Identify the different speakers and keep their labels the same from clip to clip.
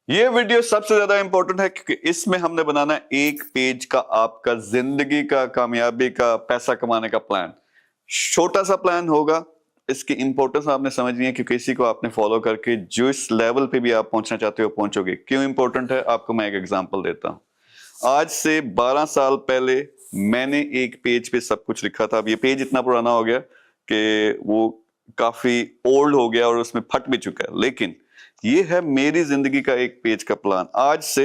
Speaker 1: ये वीडियो सबसे ज्यादा इंपॉर्टेंट है क्योंकि इसमें हमने बनाना है एक पेज का आपका जिंदगी का, कामयाबी का, पैसा कमाने का प्लान। छोटा सा प्लान होगा, इसकी इंपॉर्टेंस आपने समझनी है क्योंकि इसी को आपने फॉलो करके जो इस लेवल पे भी आप पहुंचना चाहते हो पहुंचोगे। क्यों इंपॉर्टेंट है, आपको मैं एक एग्जांपल देता हूं। आज से 12 साल पहले मैंने एक पेज पे सब कुछ लिखा था। अब ये पेज इतना पुराना हो गया कि वो काफी ओल्ड हो गया और उसमें फट भी चुका है, लेकिन ये है मेरी जिंदगी का एक पेज का प्लान। आज से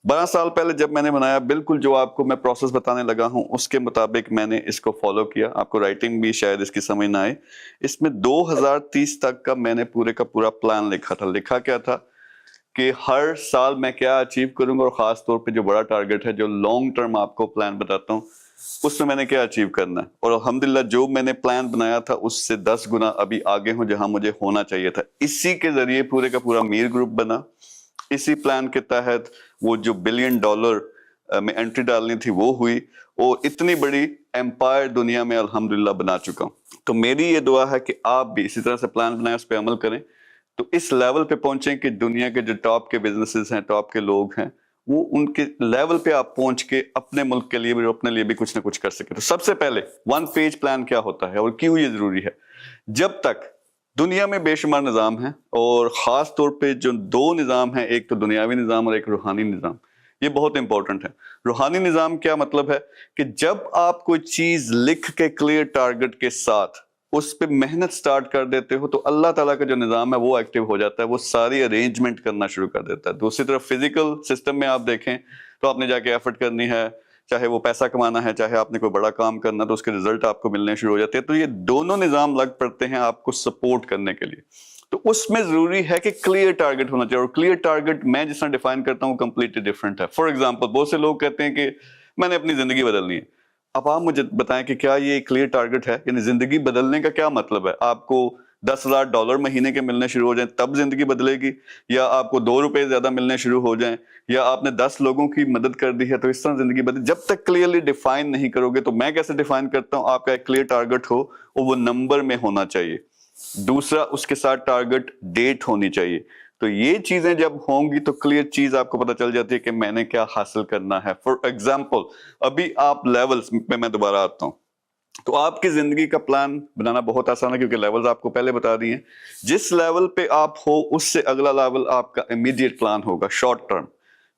Speaker 1: 12 साल पहले जब मैंने बनाया, बिल्कुल जो आपको मैं प्रोसेस बताने लगा हूं उसके मुताबिक मैंने इसको फॉलो किया। आपको राइटिंग भी शायद इसकी समझ ना आए। इसमें 2030 तक का मैंने पूरे का पूरा प्लान लिखा था। लिखा क्या था कि हर साल मैं क्या अचीव करूंगा, और खास तौर पे जो बड़ा टारगेट है, जो लॉन्ग टर्म आपको प्लान बताता हूँ, उसमें मैंने क्या अचीव करना है। और अल्हम्दुलिल्लाह जो मैंने प्लान बनाया था उससे 10 गुना अभी आगे हूं जहां मुझे होना चाहिए था। इसी के जरिए पूरे का पूरा मीर ग्रुप बना। इसी प्लान के तहत वो जो $1 बिलियन में एंट्री डालनी थी वो हुई, और इतनी बड़ी एम्पायर दुनिया में अल्हम्दुलिल्लाह बना चुका हूं। तो मेरी ये दुआ है कि आप भी इसी तरह से प्लान बनाए, उस पर अमल करें, तो इस लेवल पे पहुंचे कि दुनिया के जो टॉप के बिजनेसेस हैं, टॉप के लोग हैं, वो उनके लेवल पे आप पहुंच के अपने मुल्क के लिए भी और अपने लिए भी कुछ ना कुछ कर सके। तो सबसे पहले वन पेज प्लान क्या होता है और क्यों ये जरूरी है। जब तक दुनिया में बेशुमार निजाम है, और खास तौर पे जो दो निजाम है, एक तो दुनियावी निजाम और एक रूहानी निजाम, ये बहुत इंपॉर्टेंट है। रूहानी निजाम क्या मतलब है कि जब आप कोई चीज लिख के क्लियर टारगेट के साथ उस पर मेहनत स्टार्ट कर देते हो, तो अल्लाह ताला का जो निजाम है वो एक्टिव हो जाता है, वो सारी अरेंजमेंट करना शुरू कर देता है। दूसरी तरफ फिजिकल सिस्टम में आप देखें तो आपने जाके एफर्ट करनी है, चाहे वो पैसा कमाना है, चाहे आपने कोई बड़ा काम करना, तो उसके रिजल्ट आपको मिलने शुरू हो जाते हैं। तो ये दोनों निजाम लग पड़ते हैं आपको सपोर्ट करने के लिए। तो उसमें जरूरी है कि क्लियर टारगेट होना चाहिए, और क्लियर टारगेट मैं जिस तरह डिफाइन करता हूँ कंप्लीटली डिफरेंट है। फॉर एग्जाम्पल, बहुत से लोग कहते हैं कि मैंने अपनी जिंदगी बदलनी है। अब आप मुझे बताएं कि क्या ये क्लियर टारगेट है? यानी जिंदगी बदलने का क्या मतलब है? आपको $10,000 महीने के मिलने शुरू हो जाएं तब जिंदगी बदलेगी, या आपको ₹2 ज्यादा मिलने शुरू हो जाएं, या आपने 10 लोगों की मदद कर दी है तो इस तरह जिंदगी बदले? जब तक क्लियरली डिफाइन नहीं करोगे, तो मैं कैसे डिफाइन करता हूं, आपका एक क्लियर टारगेट हो और वो नंबर में होना चाहिए। दूसरा, उसके साथ टारगेट डेट होनी चाहिए। तो ये चीजें जब होंगी तो क्लियर चीज आपको पता चल जाती है कि मैंने क्या हासिल करना है। फॉर एग्जाम्पल, अभी आप लेवल्स पे मैं दोबारा आता हूं, तो आपकी जिंदगी का प्लान बनाना बहुत आसान है क्योंकि लेवल्स आपको पहले बता दिए। जिस लेवल पे आप हो उससे अगला लेवल आपका इमीडिएट प्लान होगा, शॉर्ट टर्म,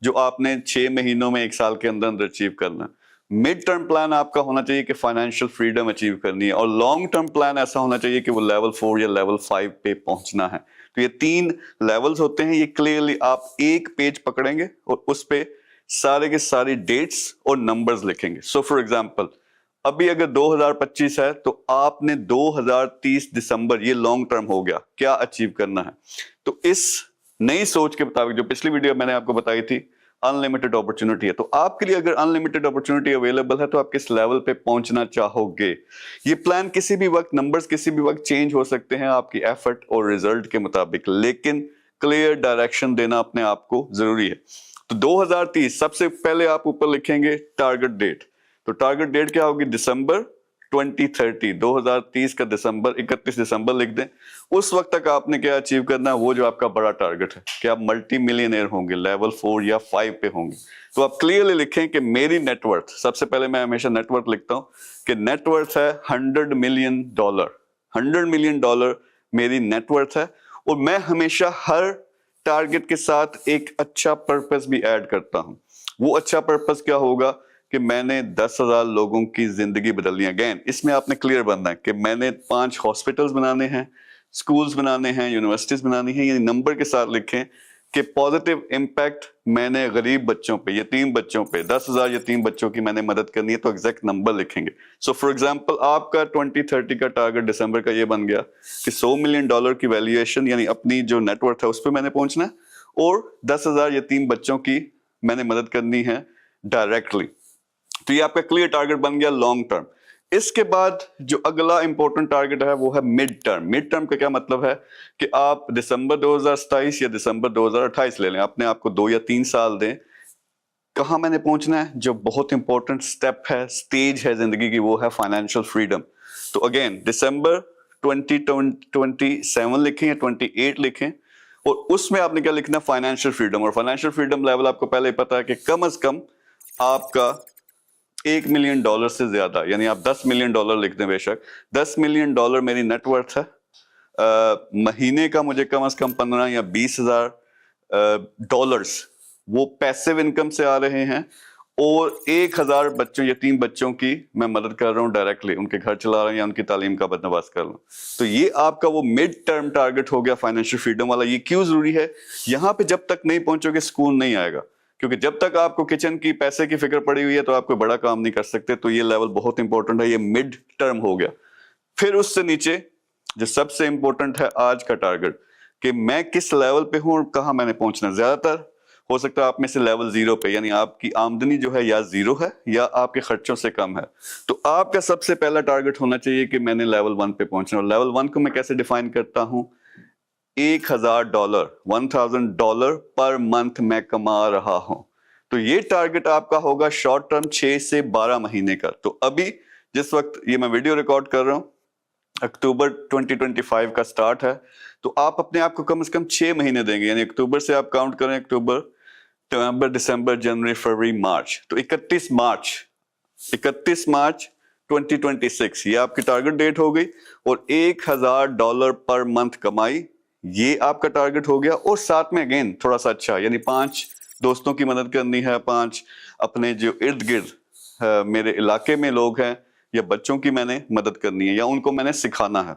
Speaker 1: जो आपने 6 महीनों में 1 साल के अंदर अंदर अचीव करना। मिड टर्म प्लान आपका होना चाहिए कि फाइनेंशियल फ्रीडम अचीव करनी है, और लॉन्ग टर्म प्लान ऐसा होना चाहिए कि वो लेवल 4 या लेवल 5 पे पहुंचना है। तो ये 3 लेवल्स होते हैं। ये क्लियरली आप एक पेज पकड़ेंगे और उस पे सारे के सारी डेट्स और नंबर्स लिखेंगे। सो फॉर एग्जाम्पल, अभी अगर 2025 है तो आपने 2030 दिसंबर, ये लॉन्ग टर्म हो गया, क्या अचीव करना है। तो इस नई सोच के मुताबिक, जो पिछली वीडियो मैंने आपको बताई थी, अनलिमिटेड अपॉर्चुनिटी है, तो आपके लिए अगर अनलिमिटेड अपॉर्चुनिटी अवेलेबल है तो आप किस लेवल पे पहुंचना चाहोगे। ये प्लान किसी भी वक्त, नंबर्स किसी भी वक्त चेंज हो सकते हैं आपकी एफर्ट और रिजल्ट के मुताबिक, लेकिन क्लियर डायरेक्शन देना अपने आप को जरूरी है। तो 2030 सबसे पहले आप ऊपर लिखेंगे टारगेट डेट। तो टारगेट डेट क्या होगी? दिसंबर 2030, 2030 का दिसंबर, 31 दिसंबर लिख दें। उस वक्त तक आपने क्या अचीव करना है, वो जो आपका बड़ा टारगेट है कि आप मल्टी मिलियनर होंगे, लेवल 4 या 5 पे होंगे। तो आप क्लियरली लिखें कि मेरी नेटवर्थ, सबसे पहले मैं हमेशा नेटवर्थ लिखता हूं कि नेटवर्थ है $100 मिलियन। $100 मिलियन मेरी नेटवर्थ है, और मैं हमेशा हर टारगेट के साथ एक अच्छा पर्पस भी ऐड करता हूं। वो अच्छा पर्पस क्या होगा कि मैंने 10,000 लोगों की जिंदगी बदलनी है। अगेन, इसमें आपने क्लियर बनना है कि मैंने 5 हॉस्पिटल्स बनाने हैं, स्कूल्स बनाने हैं, यूनिवर्सिटीज बनानी है। यानी नंबर के साथ लिखें कि पॉजिटिव इंपैक्ट मैंने गरीब बच्चों पे, यतीम बच्चों पे, 10,000 यतीम बच्चों की मैंने मदद करनी है, तो एग्जैक्ट नंबर लिखेंगे। सो फॉर एग्जांपल, आपका 2030 का टारगेट दिसंबर का ये बन गया कि $100 मिलियन की वैल्यूएशन, यानी अपनी जो नेटवर्थ है उस पर मैंने पहुंचना है, और 10,000 यतीम बच्चों की मैंने मदद करनी है डायरेक्टली। तो ये आपका क्लियर टारगेट बन गया लॉन्ग टर्म। इसके बाद जो अगला इंपॉर्टेंट टारगेट है वो है मिड टर्म। मिड टर्म का क्या मतलब है कि आप दिसंबर 2027 या दिसंबर 2028 ले लें, अपने आप को 2 या 3 साल दें। कहां मैंने पहुंचना है? जो बहुत इंपॉर्टेंट स्टेप है, स्टेज है जिंदगी की, वो है फाइनेंशियल फ्रीडम। तो अगेन, दिसंबर 2027 लिखें या 28 लिखें, और उसमें आपने क्या लिखना, फाइनेंशियल फ्रीडम। और फाइनेंशियल फ्रीडम लेवल आपको पहले ही पता है कि कम से कम आपका $1 मिलियन से ज्यादा, यानी आप $10 मिलियन लिख दें बेशक, $10 मिलियन मेरी नेटवर्थ है। महीने का मुझे कम से कम 15 या 20 हजार डॉलर्स वो पैसिव इनकम से आ रहे हैं, और 1000 बच्चों, यतीम बच्चों की मैं मदद कर रहा हूँ डायरेक्टली, उनके घर चला रहा हूँ या उनकी तालीम का बंदोबस्त कर रहा हूँ। तो ये आपका वो मिड टर्म टारगेट हो गया फाइनेंशियल फ्रीडम वाला। ये क्यों जरूरी है? यहाँ पे जब तक नहीं पहुंचोगे सुकून नहीं आएगा, क्योंकि जब तक आपको किचन की पैसे की फिक्र पड़ी हुई है तो आप कोई बड़ा काम नहीं कर सकते। तो ये लेवल बहुत इंपॉर्टेंट है, ये मिड टर्म हो गया। फिर उससे नीचे जो सबसे इंपॉर्टेंट है आज का टारगेट, कि मैं किस लेवल पे हूं और कहां मैंने पहुंचना। ज्यादातर हो सकता है आप में से लेवल 0 पे, यानी आपकी आमदनी जो है या 0 है या आपके खर्चों से कम है। तो आपका सबसे पहला टारगेट होना चाहिए कि मैंने लेवल 1 पे पहुंचना। और लेवल 1 को मैं कैसे डिफाइन करता हूं, $1000 पर मंथ मैं कमा रहा हूं। तो ये टारगेट आपका होगा शॉर्ट टर्म 6 से 12 महीने का। तो अभी जिस वक्त ये मैं वीडियो रिकॉर्ड कर रहा हूं, अक्टूबर 2025 का स्टार्ट है, तो आप अपने आप को कम से कम 6 महीने देंगे, यानी अक्टूबर से आप काउंट करें, अक्टूबर, नवंबर, दिसंबर, जनवरी, फरवरी, मार्च। तो 31 मार्च 2026 ये आपकी टारगेट डेट हो गई। और $1000 पर मंथ कमाई, ये आपका टारगेट हो गया। और साथ में अगेन थोड़ा सा अच्छा, यानी 5 दोस्तों की मदद करनी है, 5 अपने जो इर्द गिर्द मेरे इलाके में लोग हैं या बच्चों की मैंने मदद करनी है या उनको मैंने सिखाना है।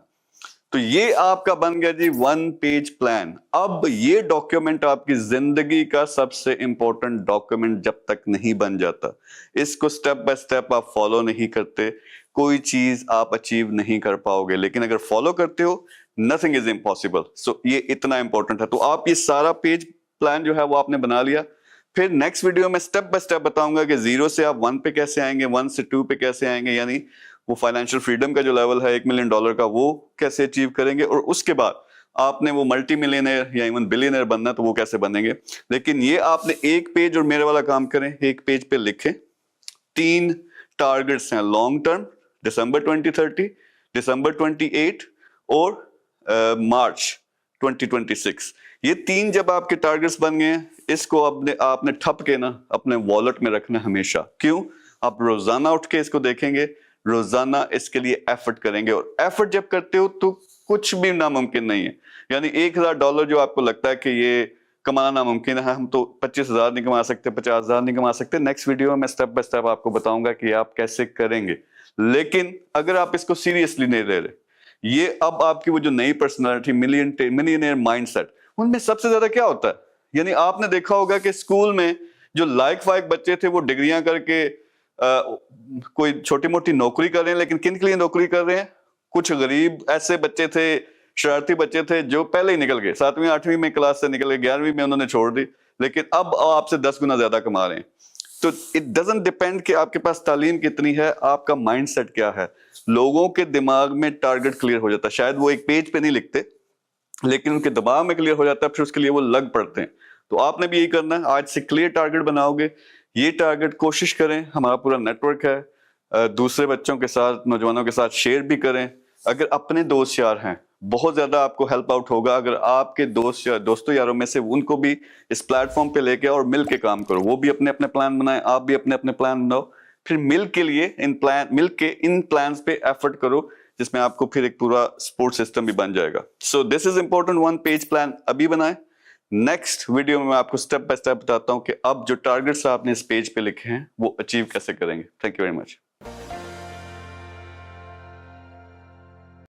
Speaker 1: तो ये आपका बन गया जी 1 पेज प्लान। अब ये डॉक्यूमेंट आपकी जिंदगी का सबसे इंपॉर्टेंट डॉक्यूमेंट जब तक नहीं बन जाता, इसको स्टेप बाय स्टेप आप फॉलो नहीं करते, कोई चीज आप अचीव नहीं कर पाओगे। लेकिन अगर फॉलो करते हो, नथिंग इज इम्पॉसिबल। सो ये इतना इंपॉर्टेंट है। तो आप ये सारा पेज प्लान जो है वो आपने बना लिया। फिर नेक्स्ट वीडियो में स्टेप बाय स्टेप बताऊंगा कि 0 से आप 1 पे कैसे आएंगे, 1 से 2 पे कैसे आएंगे, यानी वो फाइनेंशियल फ्रीडम का जो लेवल है $1 मिलियन का, वो कैसे अचीव करेंगे। और उसके बाद आपने वो मल्टी मिलियनर या इवन बिलियनर बनना, तो वो कैसे बनेंगे। लेकिन ये आपने एक पेज और मेरे वाला काम करें, एक पेज पे लिखें 3 टारगेट्स हैं लॉन्ग टर्म, दिसंबर 2030, दिसंबर 28 और मार्च 2026। ये 3 जब आपके टारगेट्स बन गए, इसको आपने ठप के ना अपने वॉलेट में रखना हमेशा। क्यों? आप रोजाना उठ के इसको देखेंगे, रोजाना इसके लिए एफर्ट करेंगे। और एफर्ट जब करते हो तो कुछ भी नामुमकिन नहीं है। यानी $1000 जो आपको लगता है कि ये कमाना नामुमकिन है, हम तो 25,000 नहीं कमा सकते, 50,000 नहीं कमा सकते। नेक्स्ट वीडियो में मैं स्टेप बाय स्टेप आपको बताऊंगा कि आप कैसे करेंगे। लेकिन अगर आप इसको सीरियसली नहीं ले रहे, ये अब आपकी वो जो नई पर्सनालिटी, मिलियनेयर माइंडसेट, उनमें सबसे ज्यादा क्या होता है, यानी आपने देखा होगा कि स्कूल में जो लायक फायक बच्चे थे वो डिग्रियां करके कोई छोटी मोटी नौकरी कर रहे हैं। लेकिन किन के लिए नौकरी कर रहे हैं? कुछ गरीब ऐसे बच्चे थे, शरारती बच्चे थे, जो पहले ही निकल गए, 7वीं 8वीं में क्लास से निकल गए, 11वीं में उन्होंने छोड़ दी, लेकिन अब आपसे 10 गुना ज्यादा कमा रहे हैं। तो इट डजंट डिपेंड कि आपके पास तालीम कितनी है, आपका माइंडसेट क्या है। लोगों के दिमाग में टारगेट क्लियर हो जाता है, शायद वो एक पेज पे नहीं लिखते, लेकिन उनके दिमाग में क्लियर हो जाता है, फिर उसके लिए वो लग पड़ते हैं। तो आपने भी यही करना है, आज से क्लियर टारगेट बनाओगे। ये टारगेट कोशिश करें, हमारा पूरा नेटवर्क है, दूसरे बच्चों के साथ, नौजवानों के साथ शेयर भी करें। अगर अपने दोस्त यार हैं, बहुत ज्यादा आपको हेल्प आउट होगा अगर आपके दोस्तों यारों में से उनको भी इस प्लेटफॉर्म पे लेके और मिल के काम करो। वो भी अपने अपने प्लान बनाएं, आप भी अपने अपने प्लान बनाओ, फिर मिल के इन प्लान्स पे एफर्ट करो, जिसमें आपको फिर एक पूरा सपोर्ट सिस्टम भी बन जाएगा। So this is important, 1 page plan अभी बनाएं। नेक्स्ट वीडियो में मैं आपको स्टेप बाय स्टेप बताता हूं कि अब जो टारगेट्स आपने इस पेज पे लिखे हैं वो अचीव कैसे करेंगे। Thank you very much.